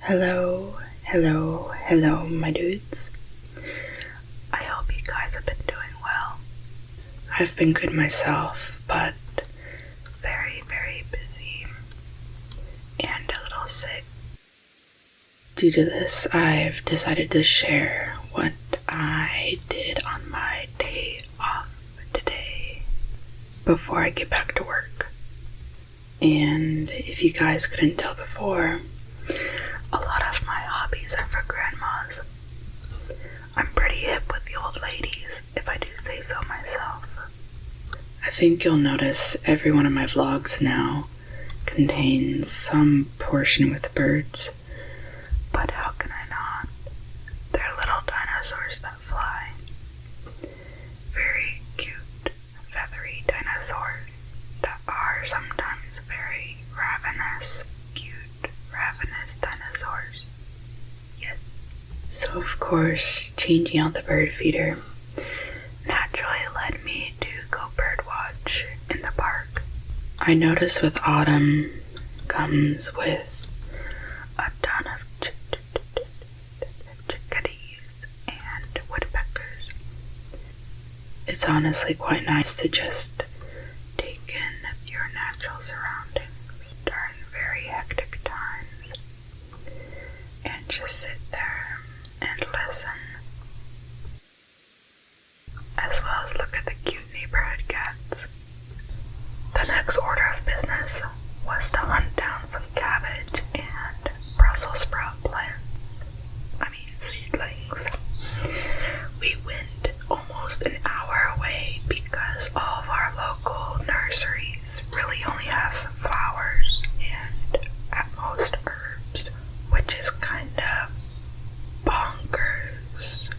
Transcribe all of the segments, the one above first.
Hello, my dudes. I hope you guys have been doing well. I've been good myself, but very, very busy and a little sick. Due to this, I've decided to share what I did on my day off today before I get back to work. And if you guys couldn't tell before, a lot of my hobbies are for grandmas. I'm pretty hip with the old ladies, if I do say so myself. I think you'll notice every one of my vlogs now contains some portion with birds, but how can I not? They're little dinosaurs that fly. Very cute, feathery dinosaurs that are sometimes very ravenous dinosaurs. Yes. So of course, changing out the bird feeder naturally led me to go bird watch in the park. I notice with autumn comes with a ton of chickadees and woodpeckers. It's honestly quite nice to just take in your natural surroundings during very hectic times and just sit there and listen, as well as look at the cute neighborhood cats. The next order of business was to hunt down some cabbage and Brussels sprout plants. Seedlings. We went almost an hour away because all of our local nurseries really only have flowers and at most herbs, which is kind of bonkers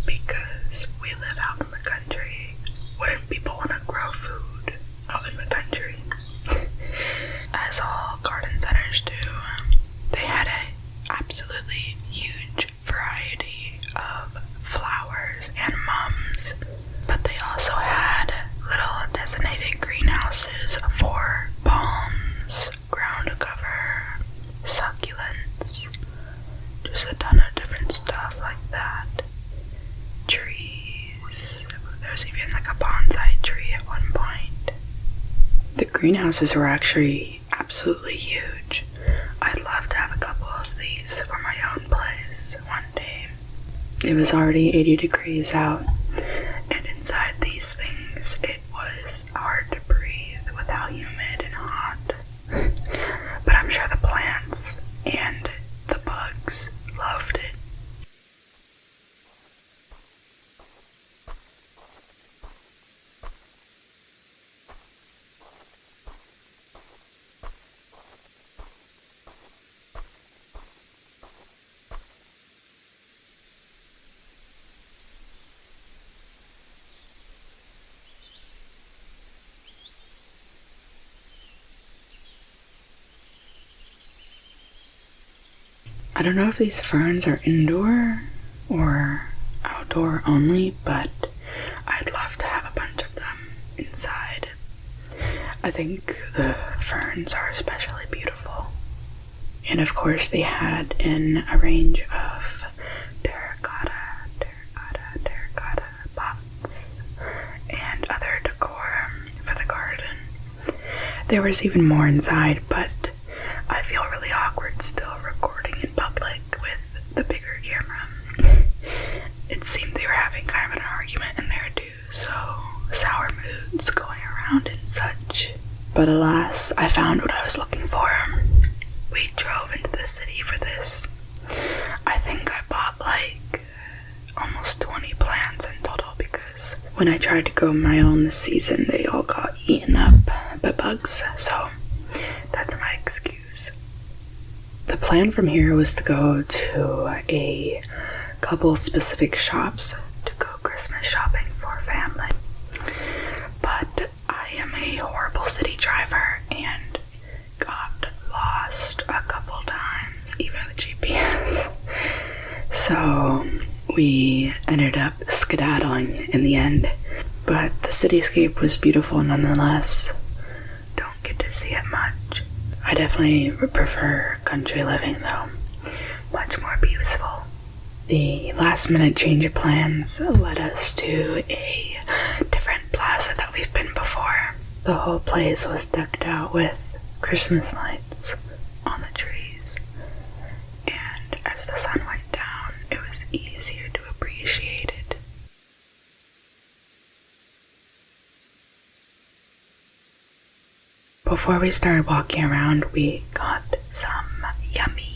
because we live out in the country. Wouldn't people want to grow food out in the country? As all garden centers do, they had an absolutely huge variety of flowers and mums, but they also had little designated greenhouses for palms, ground cover, succulents, just a ton of different stuff like that. Trees. There was even like a bonsai tree at one point. The greenhouses were actually absolutely huge. I'd love to have a couple of these for my own place one day. It was already 80 degrees out, and inside these things it was hard to breathe with how humid and hot. But I'm sure the plants and the bugs loved it. I don't know if these ferns are indoor or outdoor only, but I'd love to have a bunch of them inside. I think the ferns are especially beautiful. And of course they had in a range of terracotta pots and other decor for the garden. There was even more inside, but I feel really awkward still recording in public with the bigger camera. It seemed they were having kind of an argument in there too, so sour moods going around and such. But alas, I found what I was looking for. We drove into the city for this. I think I bought like almost 20 plants in total because when I tried to grow my own this season, they all got eaten up by bugs, so that's my excuse. The plan from here was to go to a couple specific shops to go Christmas shopping for family. But I am a horrible city driver and got lost a couple times, even with GPS. So we ended up skedaddling in the end. But the cityscape was beautiful nonetheless. Don't get to see it much. I definitely prefer country living though. much more beautiful. The last minute change of plans led us to a different plaza that we've been before. The whole place was decked out with Christmas lights on the trees, and as the sun went down, it was easier to appreciate it. Before we started walking around, we got some yummy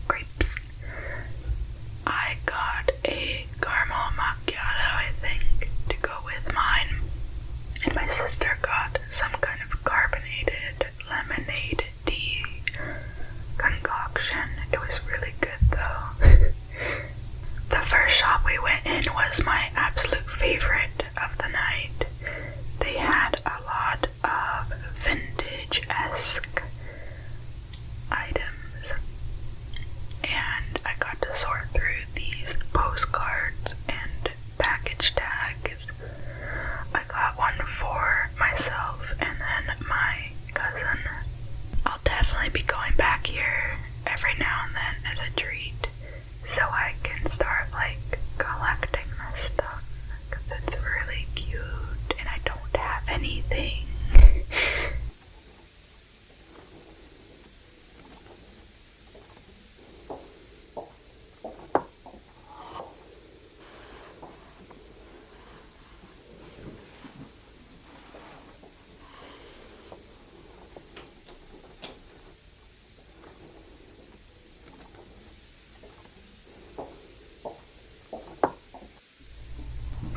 grapes. I got a caramel macchiato, I think, to go with mine, and my sister got some kind of carbonated lemonade tea concoction. It was really good though. The first shop we went in was my absolute favorite of the night. They had a lot of vintage-esque items, and I got to sort through these postcards and package tags. I got one for myself and then my cousin. I'll definitely be going back here every now and then as a treat, so I can start collecting this stuff, because it's really cute and I don't have anything.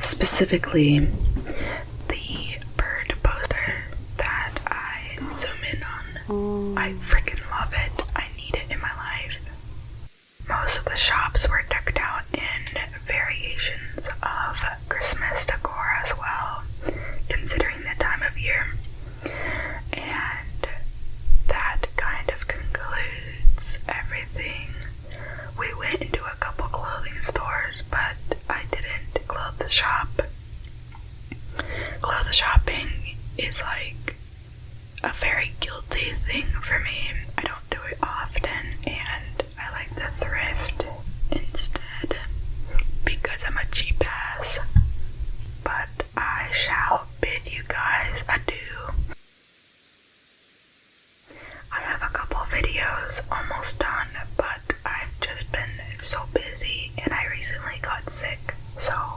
Specifically, the bird poster that I zoom in on. I freaking love it. I need it in my life. Most of the shops were decked out in variations of Christmas decor as well, considering the time of year. And that kind of concludes everything. We went into a couple clothing stores, but I didn't clothe the shop. Clothes shopping is a very guilty thing for me. I don't do it often, and I like to thrift instead because I'm a cheap ass. But I shall bid you guys adieu. I have a couple videos almost done, but I've just been so busy and I recently got sick, so